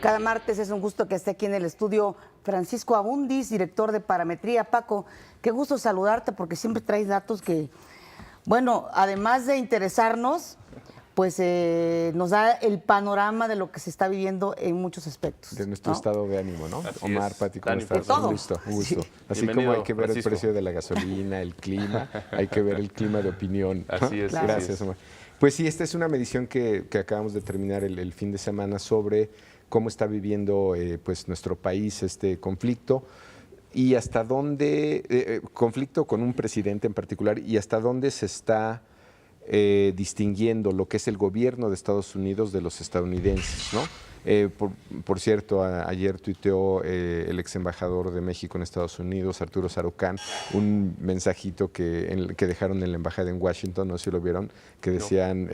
Cada martes es un gusto que esté aquí en el estudio Francisco Abundis, director de Parametría. Paco, qué gusto saludarte porque siempre traes datos que, bueno, además de interesarnos, pues nos da el panorama de lo que se está viviendo en muchos aspectos. De nuestro ¿no? estado de ánimo, ¿no? Así Omar, es. Pati, ¿cómo Dani, estás? todo. Un gusto, un gusto. Sí. Así Bienvenido, como hay que ver Francisco. el precio de la gasolina, el clima, hay que ver el clima de opinión. ¿no? Así es, Claro. Gracias, así es. Omar. Pues sí, esta es una medición que acabamos de terminar el fin de semana sobre cómo está viviendo pues nuestro país este conflicto y hasta dónde, conflicto con un presidente en particular, y hasta dónde se está distinguiendo lo que es el gobierno de Estados Unidos de los estadounidenses, ¿no? Por cierto, ayer tuiteó el ex embajador de México en Estados Unidos, Arturo Sarucán, un mensajito que dejaron en la embajada en Washington, no sé si lo vieron, que decían,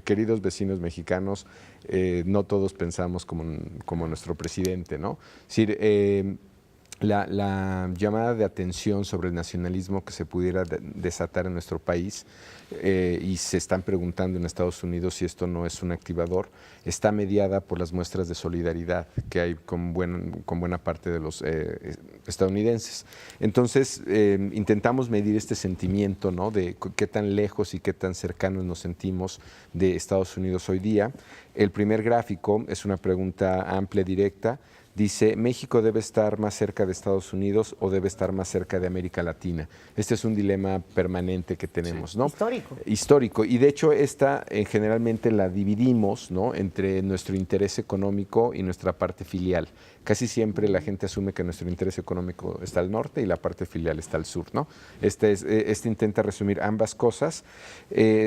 queridos vecinos mexicanos, no todos pensamos como nuestro presidente, ¿no? Es decir, la llamada de atención sobre el nacionalismo que se pudiera desatar en nuestro país, y se están preguntando en Estados Unidos si esto no es un activador, está mediada por las muestras de solidaridad que hay con buena parte de los estadounidenses. Entonces, intentamos medir este sentimiento, ¿no?, de qué tan lejos y qué tan cercanos nos sentimos de Estados Unidos hoy día. El primer gráfico es una pregunta amplia, directa. Dice, ¿México debe estar más cerca de Estados Unidos o debe estar más cerca de América Latina? Este es un dilema permanente que tenemos, ¿no? Histórico. Histórico. Y de hecho esta generalmente la dividimos, ¿no?, entre nuestro interés económico y nuestra parte filial. Casi siempre la gente asume que nuestro interés económico está al norte y la parte filial está al sur, ¿no? Este intenta resumir ambas cosas.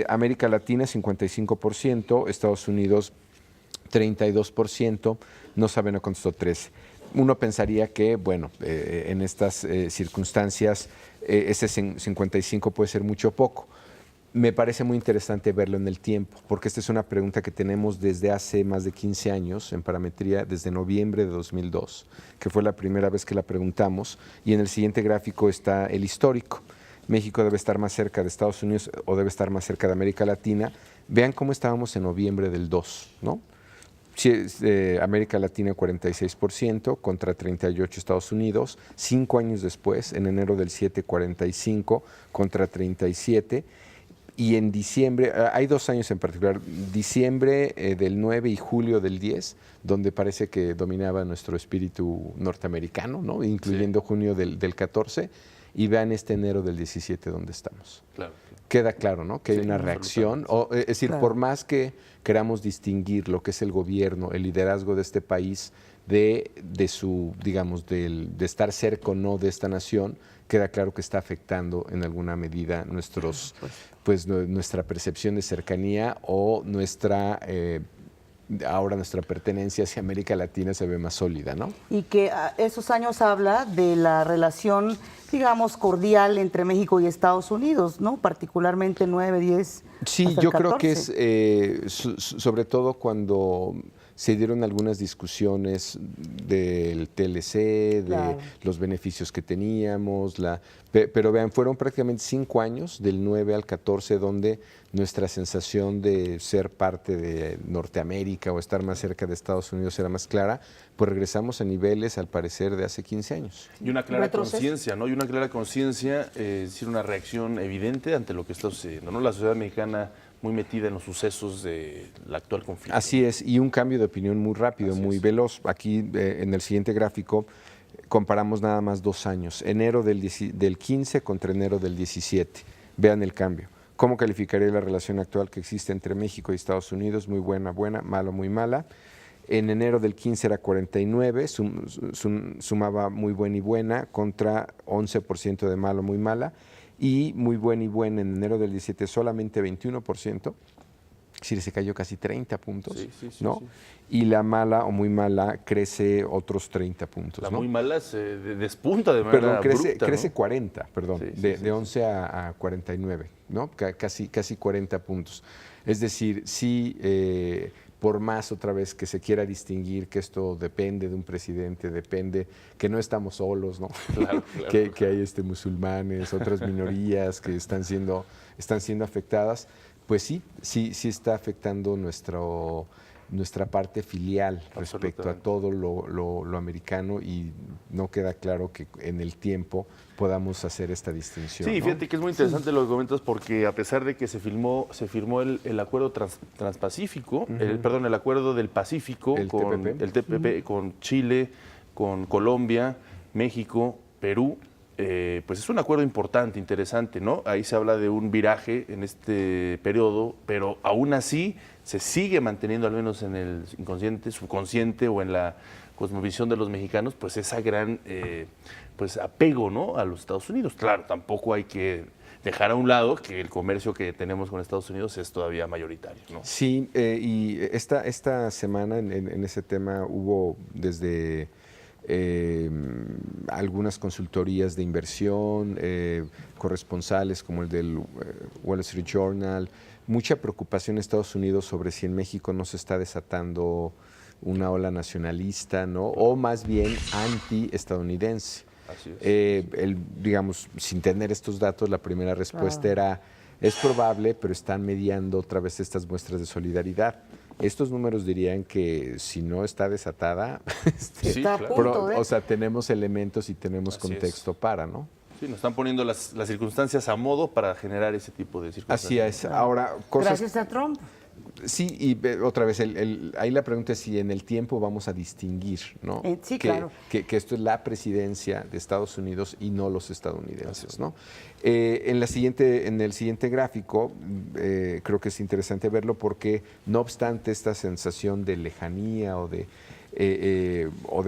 América Latina 55%, Estados Unidos 32%, no sabe, no contestó 13%. Uno pensaría que, bueno, en estas circunstancias ese 55 puede ser mucho o poco. Me parece muy interesante verlo en el tiempo, porque esta es una pregunta que tenemos desde hace más de 15 años en Parametría, desde noviembre de 2002, que fue la primera vez que la preguntamos, y en el siguiente gráfico está el histórico. México debe estar más cerca de Estados Unidos o debe estar más cerca de América Latina. Vean cómo estábamos en noviembre del 2, ¿no? América Latina 46% contra 38% Estados Unidos. 5 años después, en enero del 7, 45 contra 37. Y en diciembre, hay 2 años en particular, diciembre del 9 y julio del 10, donde parece que dominaba nuestro espíritu norteamericano, ¿no?, incluyendo junio del 14. Y vean este enero del 17 donde estamos. Claro. Queda claro, ¿no?, que hay una reacción, es decir, Claro. por más que queramos distinguir lo que es el gobierno, el liderazgo de este país, de su, digamos, de estar cerca o no de esta nación, queda claro que está afectando en alguna medida nuestra percepción de cercanía o ahora nuestra pertenencia hacia América Latina se ve más sólida, ¿no? Y que esos años habla de la relación, digamos, cordial entre México y Estados Unidos, ¿no? Particularmente 9, 10, Sí, hasta el yo creo que 14. es sobre todo cuando se dieron algunas discusiones del TLC, de Claro. los beneficios que teníamos, pero vean, fueron prácticamente 5 años, del 9 al 14, donde nuestra sensación de ser parte de Norteamérica o estar más cerca de Estados Unidos era más clara, pues regresamos a niveles, al parecer, de hace 15 años. Y una clara Retroceso. conciencia, ¿no? Y una clara conciencia, es decir, una reacción evidente ante lo que está sucediendo, ¿no? La sociedad mexicana muy metida en los sucesos del actual conflicto. Así es, y un cambio de opinión muy rápido, Así muy es. veloz. Aquí en el siguiente gráfico comparamos nada más 2 años, enero del 15 contra enero del 17. Vean el cambio. ¿Cómo calificaría la relación actual que existe entre México y Estados Unidos? Muy buena, buena, malo, muy mala. En enero del 15 era 49, sumaba muy buena y buena contra 11% de malo, muy mala. Y muy buena y buena en enero del 17 solamente 21%, es decir, se cayó casi 30 puntos, Sí, ¿no? sí. Y la mala o muy mala crece otros 30 puntos, La ¿no? muy mala se despunta de manera Perdón, abrupta, crece ¿no? 40, perdón, Sí, sí, de sí, 11 a 49, ¿no? Casi 40 puntos. Es decir, sí, por más otra vez que se quiera distinguir que esto depende de un presidente, depende que no estamos solos, ¿no? Claro, que hay musulmanes, otras minorías que están siendo afectadas, pues sí está afectando nuestra parte filial respecto a Absolutamente. todo lo americano, y no queda claro que en el tiempo podamos hacer esta distinción. Sí, ¿no? fíjate que es muy interesante lo que comentas, porque a pesar de que se firmó el acuerdo transpacífico, perdón, el acuerdo del Pacífico El con TPP. el TPP, con Chile, con Colombia, México, Perú, pues es un acuerdo importante, interesante, ¿no? Ahí se habla de un viraje en este periodo, pero aún así se sigue manteniendo, al menos en el inconsciente, subconsciente o en la cosmovisión de los mexicanos, pues esa gran pues apego, ¿no?, a los Estados Unidos. Claro, tampoco hay que dejar a un lado que el comercio que tenemos con Estados Unidos es todavía mayoritario, ¿no? Sí, y esta semana en ese tema hubo desde algunas consultorías de inversión, corresponsales como el del Wall Street Journal, mucha preocupación en Estados Unidos sobre si en México no se está desatando una ola nacionalista, ¿no? O más bien anti-estadounidense. Así es. Digamos, sin tener estos datos, la primera respuesta era, es probable, pero están mediando otra vez estas muestras de solidaridad. Estos números dirían que si no está desatada, Sí, Está a claro. punto de. o sea, tenemos elementos y tenemos Así contexto es. para, ¿no? Sí, nos están poniendo las circunstancias a modo para generar ese tipo de circunstancias. Así es. Ahora, cosas... Gracias a Trump. Sí, y otra vez, ahí la pregunta es si en el tiempo vamos a distinguir, ¿no? Sí, que, claro. que esto es la presidencia de Estados Unidos y no los estadounidenses, ¿no? En el siguiente gráfico, creo que es interesante verlo porque, no obstante esta sensación de lejanía o de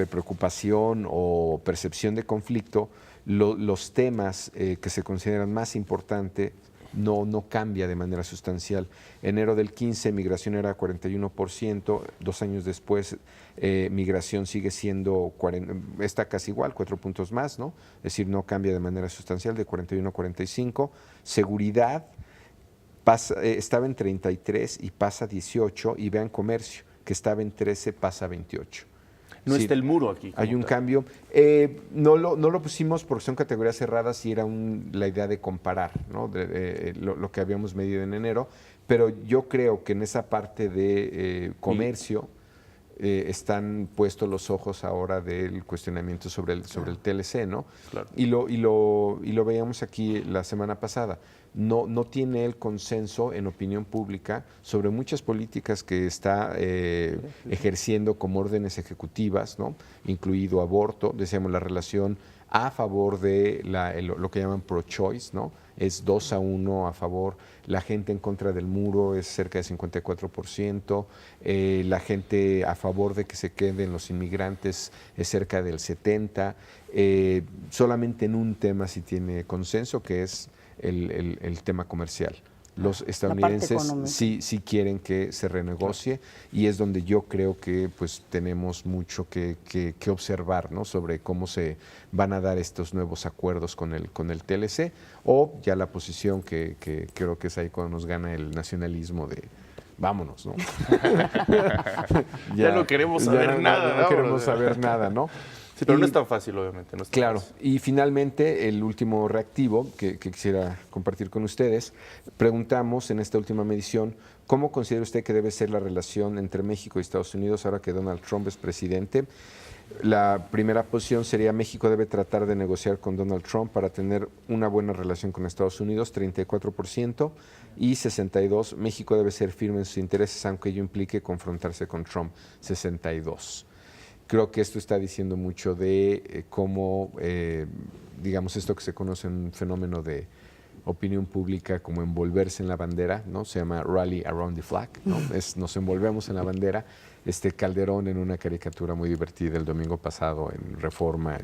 preocupación o percepción de conflicto, los temas que se consideran más importantes no cambia de manera sustancial. Enero del 15, migración era 41%, 2 años después, migración sigue siendo, está casi igual, 4 puntos más, ¿no? Es decir, no cambia de manera sustancial, de 41 a 45. Seguridad estaba en 33 y pasa a 18, y vean comercio, que estaba en 13, pasa a 28. No Sí, está el muro aquí. hay como un tal. cambio. No lo pusimos porque son categorías cerradas y era la idea de comparar, ¿no? Lo que habíamos medido en enero, pero yo creo que en esa parte de comercio están puestos los ojos ahora del cuestionamiento sobre el TLC, ¿no? Claro. Y lo veíamos aquí la semana pasada. No tiene el consenso en opinión pública sobre muchas políticas que está ejerciendo como órdenes ejecutivas, ¿no? Incluido aborto, decíamos la relación a favor de lo que llaman pro-choice, ¿no? Es 2-1 a favor, la gente en contra del muro es cerca de 54%, la gente a favor de que se queden los inmigrantes es cerca del 70%, solamente en un tema sí tiene consenso, que es el tema comercial. Los estadounidenses económica. sí quieren que se renegocie, y es donde yo creo que pues tenemos mucho que observar, ¿no? Sobre cómo se van a dar estos nuevos acuerdos con el TLC, o ya la posición que creo que es ahí cuando nos gana el nacionalismo de vámonos, ¿no? Ya no queremos saber nada, No ¿no? queremos saber nada, ¿no? Sí, pero no Y- es tan fácil, obviamente. No es tan Claro, fácil. y finalmente el último reactivo que quisiera compartir con ustedes, preguntamos en esta última medición, ¿cómo considera usted que debe ser la relación entre México y Estados Unidos ahora que Donald Trump es presidente? La primera posición sería: México debe tratar de negociar con Donald Trump para tener una buena relación con Estados Unidos, 34%, y 62%, México debe ser firme en sus intereses aunque ello implique confrontarse con Trump, 62%. Creo que esto está diciendo mucho de cómo, digamos, esto que se conoce en un fenómeno de opinión pública como envolverse en la bandera, ¿no? Se llama Rally Around the Flag, ¿no? Nos envolvemos en la bandera. Calderón, en una caricatura muy divertida el domingo pasado en Reforma,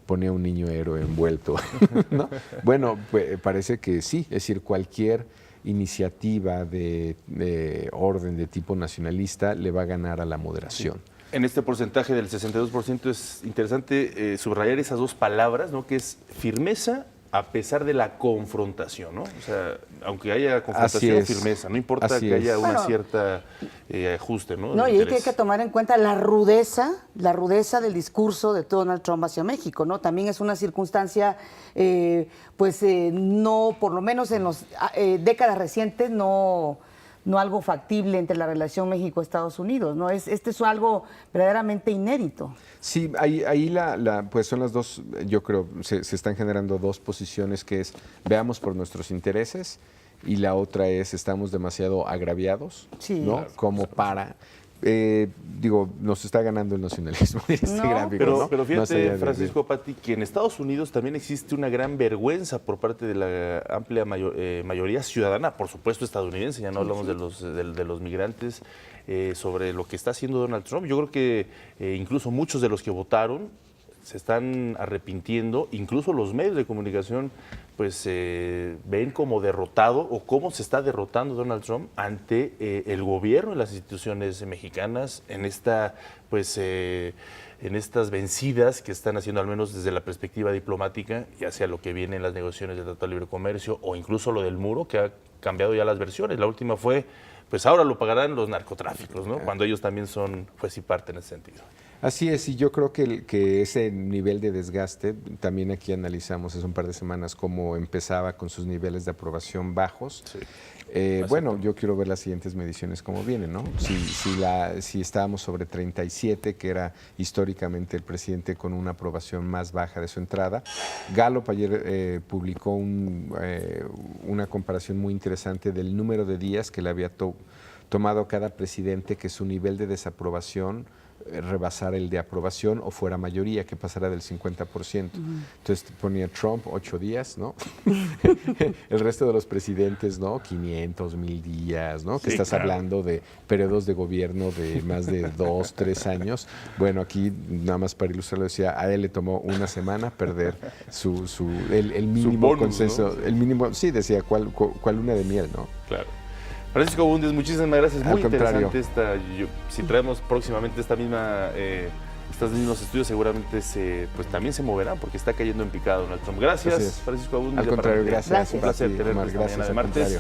ponía un niño héroe envuelto, ¿no? Bueno, pues, parece que sí, es decir, cualquier iniciativa de orden de tipo nacionalista le va a ganar a la moderación. En este porcentaje del 62% es interesante subrayar esas dos palabras, ¿no? Que es firmeza a pesar de la confrontación, ¿no? O sea, aunque haya confrontación, Así es. firmeza. No importa Así que haya es. una Bueno, cierta ajuste, ¿no? No, de y hay interés. que tomar en cuenta la rudeza del discurso de Donald Trump hacia México, ¿no? También es una circunstancia, no, por lo menos en las décadas recientes, no no algo factible entre la relación México-Estados Unidos, ¿no? Este es algo verdaderamente inédito. Sí, ahí pues son las dos, yo creo, se están generando dos posiciones, que es veamos por nuestros intereses, y la otra es estamos demasiado agraviados, Sí. ¿no? Claro, Como para, nos está ganando el nacionalismo en este No, gráfico, ¿no? Pero Más allá fíjate, de- Francisco Patti, que en Estados Unidos también existe una gran vergüenza por parte de la amplia mayoría ciudadana, por supuesto estadounidense, ya no hablamos de los migrantes, sobre lo que está haciendo Donald Trump. Yo creo que incluso muchos de los que votaron se están arrepintiendo, incluso los medios de comunicación pues ven como derrotado o cómo se está derrotando Donald Trump ante el gobierno y las instituciones mexicanas en esta pues en estas vencidas que están haciendo, al menos desde la perspectiva diplomática, ya sea lo que viene en las negociaciones del Tratado de Libre Comercio o incluso lo del muro, que ha cambiado ya las versiones. La última fue, pues ahora lo pagarán los narcotráficos, ¿no? Cuando ellos también son juez y parte en ese sentido. Así es, y yo creo que ese nivel de desgaste, también aquí analizamos hace un par de semanas cómo empezaba con sus niveles de aprobación bajos. Sí. Bueno, yo quiero ver las siguientes mediciones cómo vienen, ¿no? Si estábamos sobre 37, que era históricamente el presidente con una aprobación más baja de su entrada. Gallup ayer publicó una comparación muy interesante del número de días que le había tomado cada presidente que su nivel de desaprobación rebasara el de aprobación o fuera mayoría, que pasara del 50%. Entonces ponía Trump 8 días, ¿no? El resto de los presidentes, ¿no? 500, 1000 días, ¿no? Que Sí, estás claro. hablando de periodos de gobierno de más de 2, 3 años. Bueno, aquí nada más para ilustrarlo decía, a él le tomó una semana perder el mínimo bonus, consenso, ¿no? el mínimo, sí, decía, ¿cuál luna de miel, ¿no? Claro. Francisco Abundis, muchísimas gracias. Al Muy contrario. interesante si traemos próximamente estos mismos estudios, seguramente pues también se moverán porque está cayendo en picado Donald Trump. Gracias, Así es. Francisco Abundis. Al de contrario, Parametría. gracias. Un placer Sí, tenerte Omar, esta gracias, mañana de al martes. contrario.